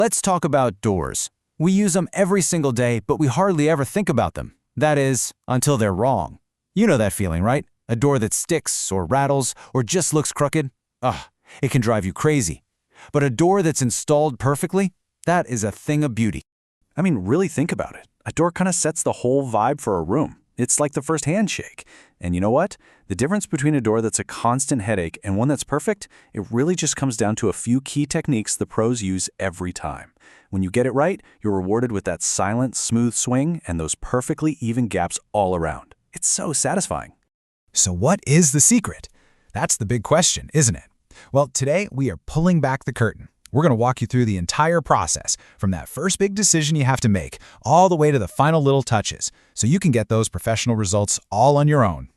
Let's talk about doors. We use them every single day, but we hardly ever think about them. That is, until they're wrong. You know that feeling, right? A door that sticks or rattles or just looks crooked? Ugh, it can drive you crazy. But a door that's installed perfectly? That is a thing of beauty. I mean, really think about it. A door kind of sets the whole vibe for a room. It's like the first handshake. And you know what? The difference between a door that's a constant headache and one that's perfect, it really just comes down to a few key techniques the pros use every time. When you get it right, you're rewarded with that silent, smooth swing and those perfectly even gaps all around. It's so satisfying. So what is the secret? That's the big question, isn't it? Well, today we are pulling back the curtain. We're going to walk you through the entire process, from that first big decision you have to make, all the way to the final little touches, so you can get those professional results all on your own.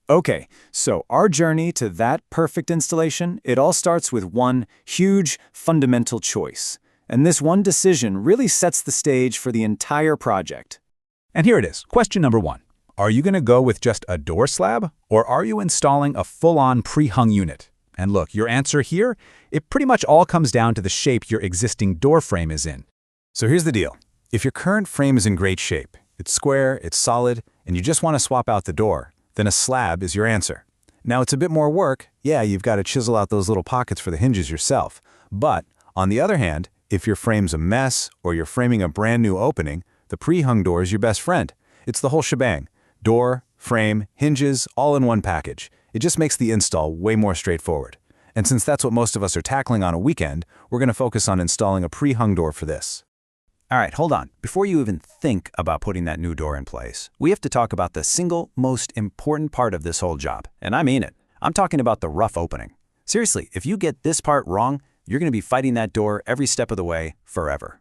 Okay, so our journey to that perfect installation, it all starts with one huge, fundamental choice. And this one decision really sets the stage for the entire project. And here it is, question number 1. Are you going to go with just a door slab, or are you installing a full-on pre-hung unit? And look, your answer here, it pretty much all comes down to the shape your existing door frame is in. So here's the deal. If your current frame is in great shape, it's square, it's solid, and you just want to swap out the door, then a slab is your answer. Now, it's a bit more work. Yeah, you've got to chisel out those little pockets for the hinges yourself. But on the other hand, if your frame's a mess or you're framing a brand new opening, the pre-hung door is your best friend. It's the whole shebang. Door, frame, hinges, all in one package. It just makes the install way more straightforward. And since that's what most of us are tackling on a weekend, we're going to focus on installing a pre-hung door for this. All right, hold on. Before you even think about putting that new door in place, we have to talk about the single most important part of this whole job. And I mean it. I'm talking about the rough opening. Seriously, if you get this part wrong, you're going to be fighting that door every step of the way forever.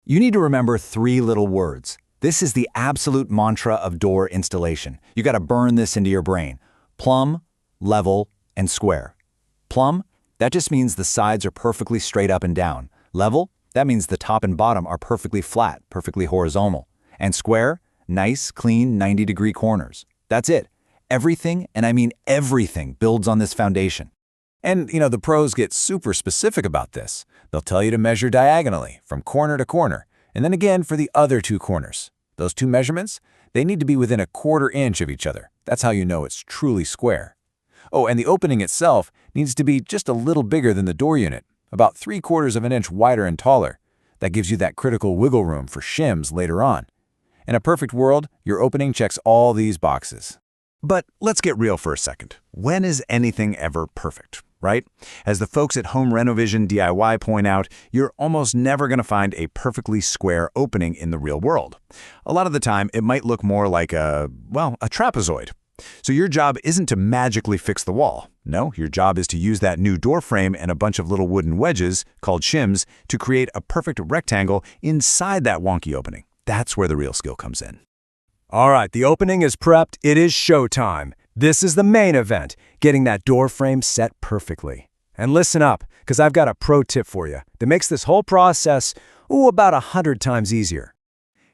You need to remember 3 little words. This is the absolute mantra of door installation. You got to burn this into your brain. Plumb, level, and square. Plumb, that just means the sides are perfectly straight up and down. Level, that means the top and bottom are perfectly flat, perfectly horizontal. And square, nice, clean, 90-degree corners. That's it. Everything, and I mean everything, builds on this foundation. And, the pros get super specific about this. They'll tell you to measure diagonally, from corner to corner, and then again for the other 2 corners. Those 2 measurements, they need to be within a 1/4 inch of each other. That's how you know it's truly square. Oh, and the opening itself needs to be just a little bigger than the door unit, about 3/4 of an inch wider and taller. That gives you that critical wiggle room for shims later on. In a perfect world, your opening checks all these boxes. But let's get real for a second. When is anything ever perfect, right? As the folks at Home Renovision DIY point out, you're almost never going to find a perfectly square opening in the real world. A lot of the time, it might look more like a trapezoid. So your job isn't to magically fix the wall. No, your job is to use that new door frame and a bunch of little wooden wedges, called shims, to create a perfect rectangle inside that wonky opening. That's where the real skill comes in. All right, the opening is prepped. It is showtime. This is the main event, getting that door frame set perfectly. And listen up, because I've got a pro tip for you that makes this whole process, about 100 times easier.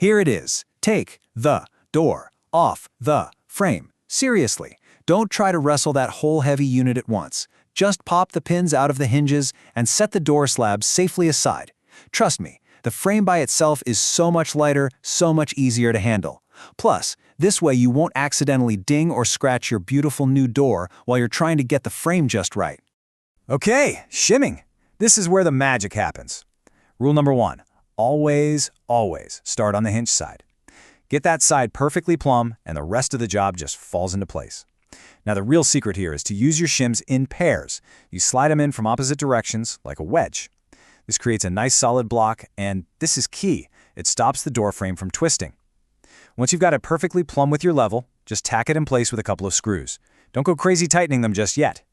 Here it is. Take the door off the frame. Seriously, don't try to wrestle that whole heavy unit at once. Just pop the pins out of the hinges and set the door slab safely aside. Trust me, the frame by itself is so much lighter, so much easier to handle. Plus, this way you won't accidentally ding or scratch your beautiful new door while you're trying to get the frame just right. Okay, shimming. This is where the magic happens. Rule number 1, always start on the hinge side. Get that side perfectly plumb, and the rest of the job just falls into place. Now, the real secret here is to use your shims in pairs. You slide them in from opposite directions, like a wedge. This creates a nice solid block, and this is key. It stops the door frame from twisting. Once you've got it perfectly plumb with your level, just tack it in place with a couple of screws. Don't go crazy tightening them just yet.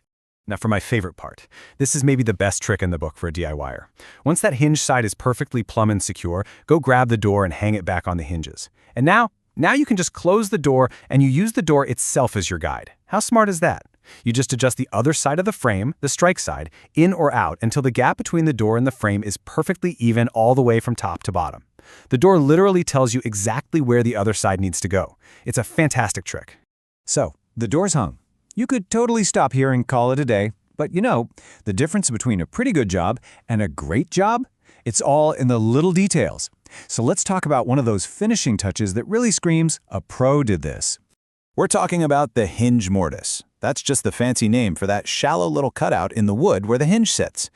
Now for my favorite part. This is maybe the best trick in the book for a DIYer. Once that hinge side is perfectly plumb and secure, go grab the door and hang it back on the hinges. And now you can just close the door and you use the door itself as your guide. How smart is that? You just adjust the other side of the frame, the strike side, in or out until the gap between the door and the frame is perfectly even all the way from top to bottom. The door literally tells you exactly where the other side needs to go. It's a fantastic trick. So, the door's hung. You could totally stop here and call it a day, but the difference between a pretty good job and a great job It's all in the little details. So let's talk about one of those finishing touches that really screams, a pro did this. We're talking about the hinge mortise. That's just the fancy name for that shallow little cutout in the wood where the hinge sits.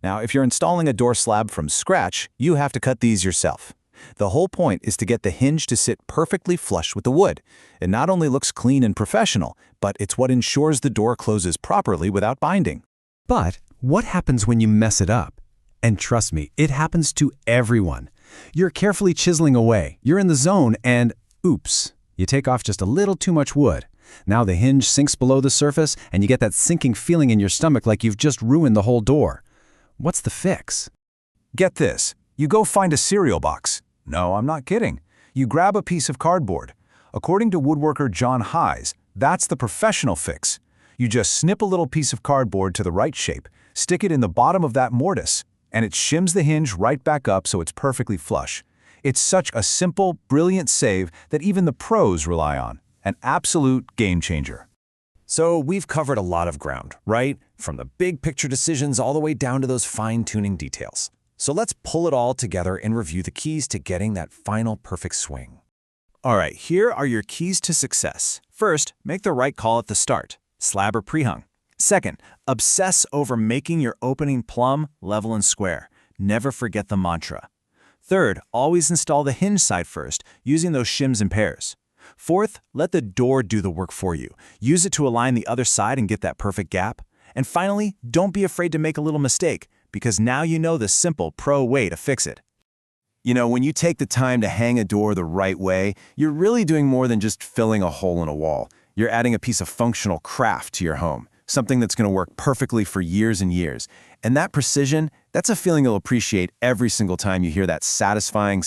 Now, if you're installing a door slab from scratch, you have to cut these yourself. The whole point is to get the hinge to sit perfectly flush with the wood. It not only looks clean and professional, but it's what ensures the door closes properly without binding. But what happens when you mess it up? And trust me, it happens to everyone. You're carefully chiseling away, you're in the zone, and oops, you take off just a little too much wood. Now the hinge sinks below the surface, and you get that sinking feeling in your stomach like you've just ruined the whole door. What's the fix? Get this. You go find a cereal box. No, I'm not kidding. You grab a piece of cardboard. According to woodworker John Hayes, that's the professional fix. You just snip a little piece of cardboard to the right shape, stick it in the bottom of that mortise, and it shims the hinge right back up so it's perfectly flush. It's such a simple, brilliant save that even the pros rely on. An absolute game changer. So we've covered a lot of ground, right? From the big picture decisions all the way down to those fine-tuning details. So let's pull it all together and review the keys to getting that final perfect swing. All right, here are your keys to success. First, make the right call at the start, slab or pre-hung. Second, obsess over making your opening plumb, level, and square. Never forget the mantra. Third, always install the hinge side first, using those shims and pairs. Fourth, let the door do the work for you. Use it to align the other side and get that perfect gap. And finally, don't be afraid to make a little mistake, because now you know the simple pro way to fix it. You know, when you take the time to hang a door the right way, you're really doing more than just filling a hole in a wall. You're adding a piece of functional craft to your home, something that's going to work perfectly for years and years. And that precision, that's a feeling you'll appreciate every single time you hear that satisfying